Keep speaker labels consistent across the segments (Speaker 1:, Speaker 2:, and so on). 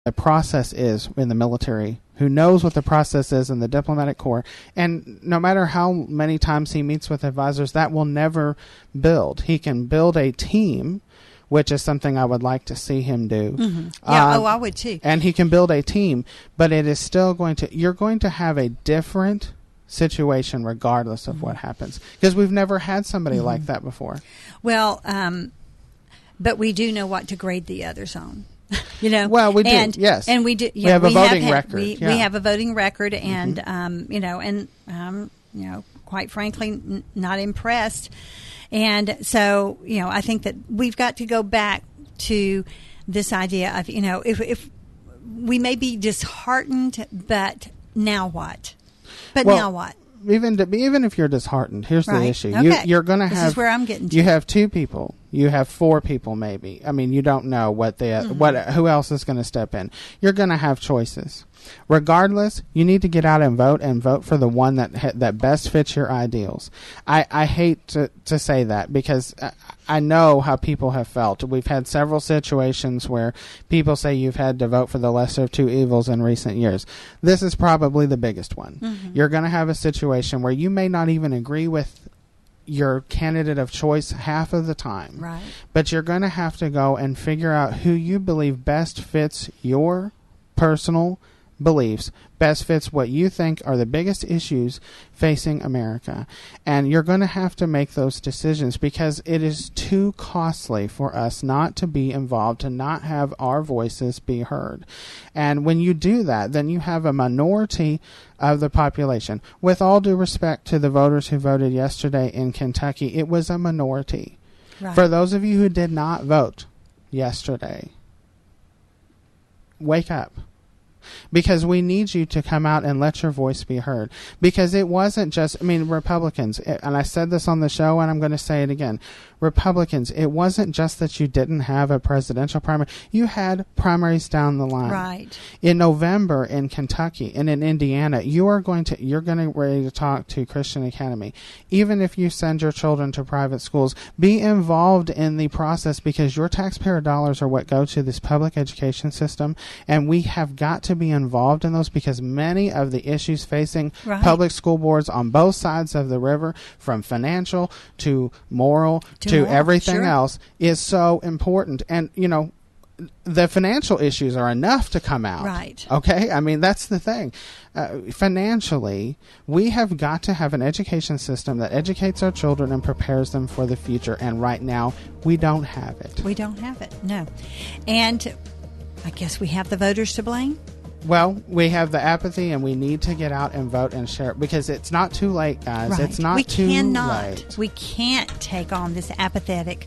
Speaker 1: the process is in the military, who knows what the process is in the diplomatic corps, and no matter how many times he meets with advisors, that will never build. He can build a team, which is something I would like to see him do.
Speaker 2: Mm-hmm. Yeah, I would too.
Speaker 1: And he can build a team, but it is still you're going to have a different situation regardless of what happens, because we've never had somebody like that before.
Speaker 2: Well, but we do know what to grade the others on.
Speaker 1: Well, we do. Yes,
Speaker 2: and we do. Yeah,
Speaker 1: we have a voting record.
Speaker 2: We have a voting record, and quite frankly, not impressed. And so, I think that we've got to go back to this idea of, if we may be disheartened, but now what? Now what?
Speaker 1: Even if you're disheartened, here's the issue.
Speaker 2: Okay.
Speaker 1: You're going to have.
Speaker 2: This is where I'm getting to.
Speaker 1: You have 2 people. You have 4 people, maybe. I mean, you don't know who else is going to step in. You're going to have choices. Regardless, you need to get out and vote for the one that best fits your ideals. I hate to say that, because I know how people have felt. We've had several situations where people say you've had to vote for the lesser of 2 evils in recent years. This is probably the biggest one. Mm-hmm. You're going to have a situation where you may not even agree with your candidate of choice half of the time.
Speaker 2: Right.
Speaker 1: But you're going to have to go and figure out who you believe best fits your personal beliefs, best fits what you think are the biggest issues facing America. And you're going to have to make those decisions, because it is too costly for us not to be involved, to not have our voices be heard. And when you do that, then you have a minority of the population. With all due respect to the voters who voted yesterday in Kentucky, it was a minority. Right. For those of you who did not vote yesterday, wake up. Because we need you to come out and let your voice be heard. Because it wasn't just, Republicans, and I said this on the show and I'm going to say it again, Republicans, it wasn't just that you didn't have a presidential primary. You had primaries down the line.
Speaker 2: Right.
Speaker 1: In November in Kentucky and in Indiana, you're going to ready to talk to Christian Academy. Even if you send your children to private schools, be involved in the process, because your taxpayer dollars are what go to this public education system, and we have got to be involved in those, because many of the issues facing public school boards on both sides of the river, from financial to moral to everything else, is so important. And the financial issues are enough to come out.
Speaker 2: Right.
Speaker 1: Okay? That's the thing. Financially, we have got to have an education system that educates our children and prepares them for the future. And right now, we don't have it.
Speaker 2: We don't have it, no. And I guess we have the voters to blame.
Speaker 1: Well, we have the apathy, and we need to get out and vote and share it, because it's not too late, guys.
Speaker 2: Right.
Speaker 1: It's not too late.
Speaker 2: We can't take on this apathetic,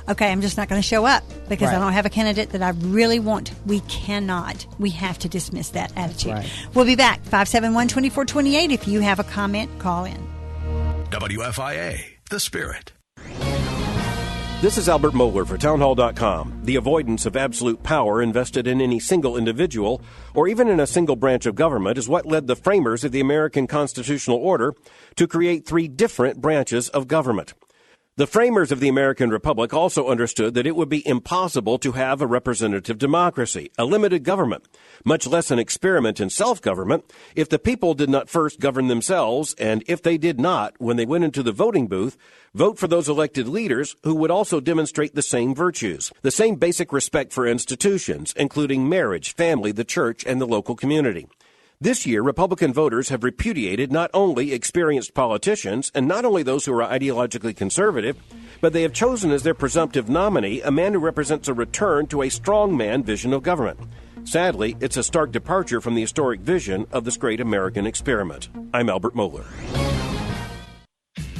Speaker 2: okay, I'm just not going to show up because I don't have a candidate that I really want. We cannot. We have to dismiss that attitude. Right. We'll be back. 571-2428. If you have a comment, call in.
Speaker 3: WFIA, The Spirit.
Speaker 4: This is Albert Mohler for Townhall.com. The avoidance of absolute power invested in any single individual or even in a single branch of government is what led the framers of the American constitutional order to create 3 different branches of government. The framers of the American Republic also understood that it would be impossible to have a representative democracy, a limited government, much less an experiment in self-government, if the people did not first govern themselves, and if they did not, when they went into the voting booth, vote for those elected leaders who would also demonstrate the same virtues, the same basic respect for institutions, including marriage, family, the church, and the local community. This year, Republican voters have repudiated not only experienced politicians and not only those who are ideologically conservative, but they have chosen as their presumptive nominee a man who represents a return to a strongman vision of government. Sadly, it's a stark departure from the historic vision of this great American experiment. I'm Albert Mohler.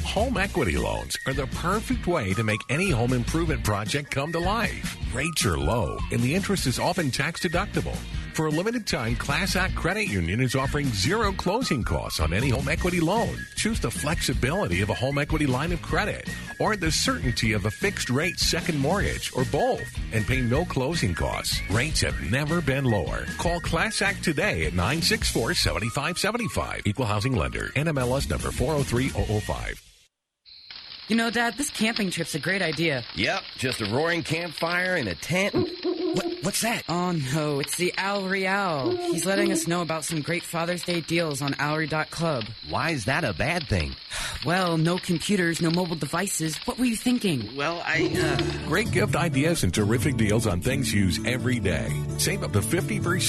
Speaker 3: Home equity loans are the perfect way to make any home improvement project come to life. Rates are low, and the interest is often tax deductible. For a limited time, Class Act Credit Union is offering 0 closing costs on any home equity loan. Choose the flexibility of a home equity line of credit or the certainty of a fixed rate second mortgage or both and pay no closing costs. Rates have never been lower. Call Class Act today at 964-7575. Equal Housing Lender. NMLS number 403005.
Speaker 5: You know, Dad, this camping trip's a great idea.
Speaker 6: Yep, just a roaring campfire and a tent.
Speaker 5: What's that?
Speaker 6: Oh no, it's the Al Real. He's letting us know about some great Father's Day deals on Alry.club.
Speaker 5: Why is that a bad thing?
Speaker 6: Well, no computers, no mobile devices. What were you thinking?
Speaker 5: Well,
Speaker 3: Great gift ideas and terrific deals on things you use every day. Save up to 50%.